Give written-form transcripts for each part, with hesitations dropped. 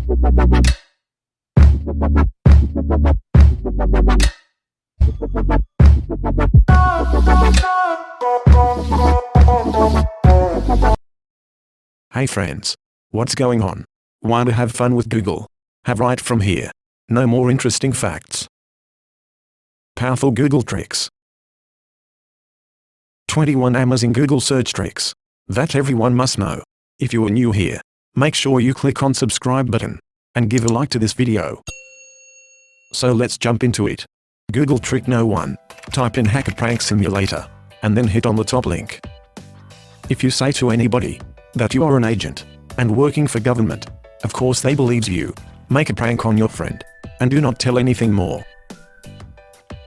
Hey friends. What's going on? Want to have fun with Google? Have right from here. No more interesting facts. Powerful Google tricks. 21 amazing Google search tricks that everyone must know. If you are new here, make sure you click on subscribe button and give a like to this video. So let's jump into it. Google trick no. 1. Type in Hacker Prank Simulator and then hit on the top link. If you say to anybody that you are an agent and working for government, of course they believes you. Make a prank on your friend and do not tell anything more.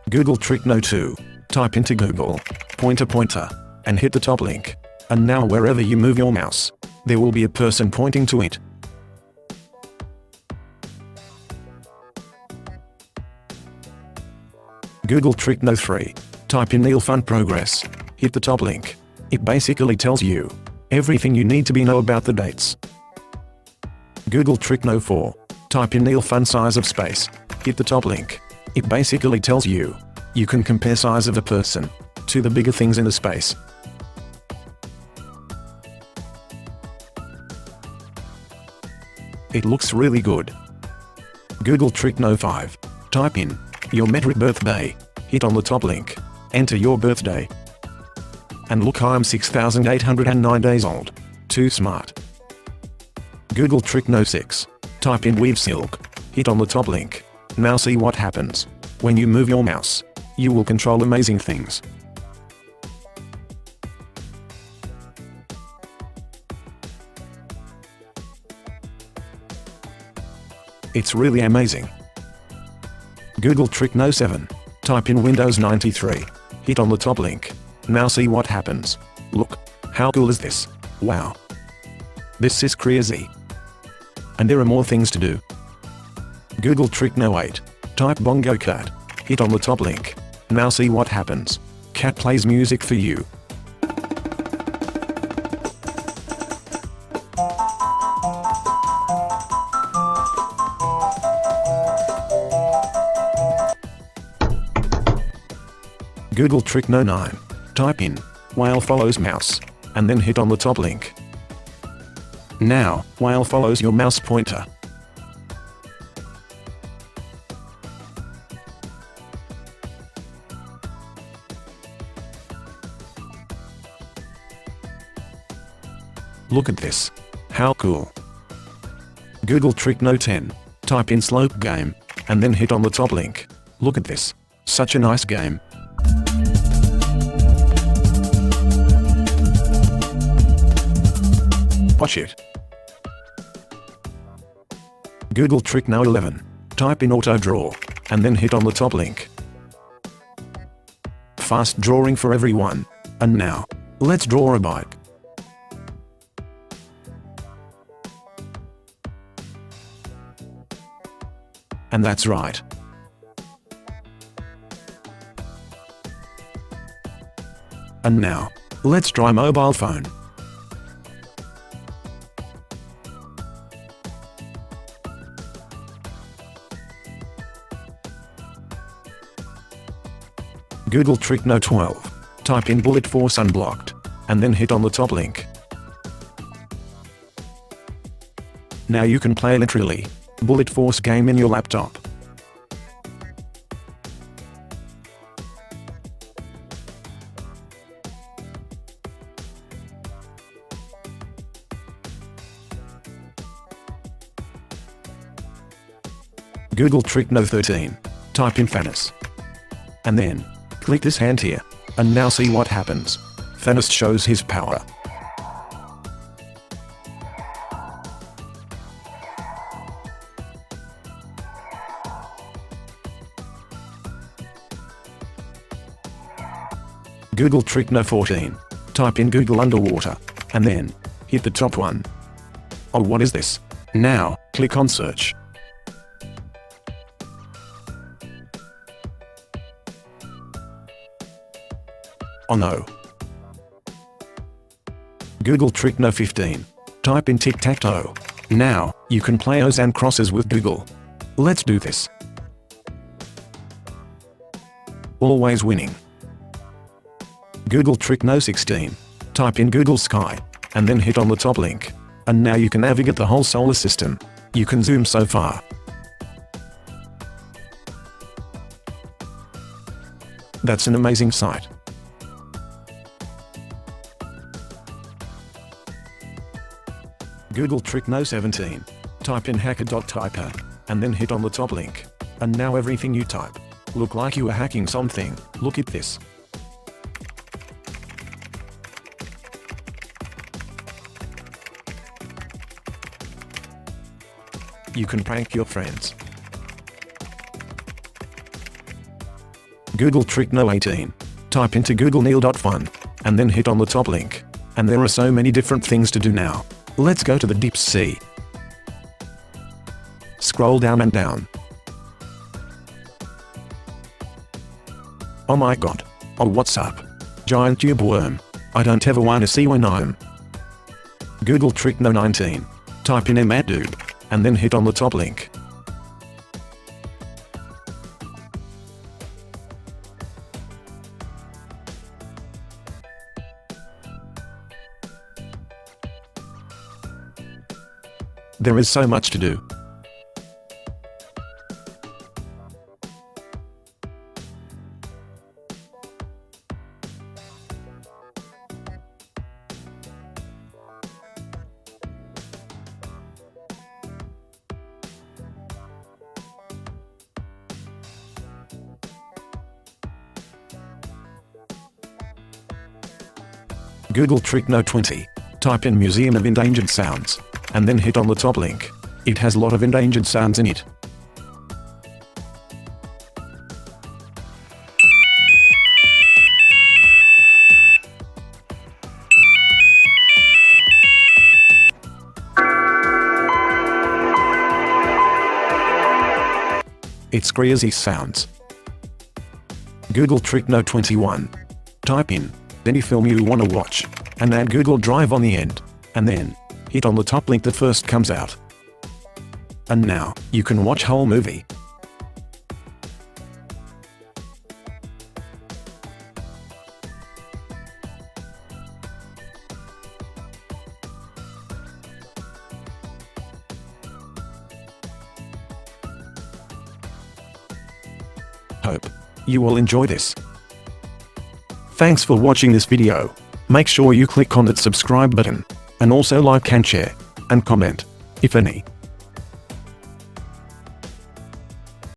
Google trick no. 2. Type into Google pointer and hit the top link, and now wherever you move your mouse, there will be a person pointing to it. Google trick no. 3. Type in Neil Fun Progress, hit the top link. It basically tells you everything you need to know about the dates. Google trick no. 4. Type in Neil Fun Size of Space, hit the top link. It basically tells you can compare size of a person to the bigger things in the space. It looks really good. Google trick no. 5. Type in your metric birthday, hit on the top link, enter your birthday. And look, I'm 6,809 days old. Too smart. Google trick no. 6. Type in weave silk, hit on the top link. Now see what happens. When you move your mouse, you will control amazing things. It's really amazing. Google trick no. 7. Type in Windows 93, hit on the top link. Now see what happens. Look, how cool is this? Wow. This is crazy. And there are more things to do. Google trick no. 8. Type Bongo Cat, hit on the top link. Now see what happens. Cat plays music for you. Google trick no. 9. Type in whale follows mouse and then hit on the top link. Now, whale follows your mouse pointer. Look at this. How cool. Google trick no. 10. Type in slope game and then hit on the top link. Look at this. Such a nice game. Watch it. Google trick no. 11. Type in auto draw and then hit on the top link. Fast drawing for everyone. And now, let's draw a bike. And that's right. And now, let's try mobile phone. Google trick no. 12. Type in Bullet Force Unblocked and then hit on the top link. Now you can play literally Bullet Force game in your laptop. Google trick no. 13. Type in Thanos. And then, click this hand here, and now see what happens. Thanos shows his power. Google trick no. 14. Type in Google underwater, and then, hit the top one. Oh, what is this? Now, click on search. Oh no. Google trick no. 15. Type in tic-tac-toe Now, you can play O's and crosses with Google. Let's do this. Always winning. Google trick no 16. Type in Google Sky, and then hit on the top link. And now you can navigate the whole solar system. You can zoom so far. That's an amazing sight. Google trick no 17. Type in hacker.typer, and then hit on the top link. And now everything you type look like you are hacking something. Look at this. You can prank your friends. Google trick no 18. Type into googleneil.fun, and then hit on the top link. And there are so many different things to do now. Let's go to the deep sea. Scroll down and down. Oh my god. Oh, what's up? Giant tube worm. I don't ever want to see one I'm. Google trick no 19. Type in ematube, and then hit on the top link. There is so much to do. Google trick no 20. Type in Museum of Endangered Sounds, and then hit on the top link. It has a lot of endangered sounds in it. It's crazy sounds. Google trick no 21. Type in any film you wanna watch, and add Google Drive on the end, and then hit on the top link that first comes out. And now, you can watch whole movie. Hope you will enjoy this. Thanks for watching this video. Make sure you click on that subscribe button, and also like and share, and comment, if any.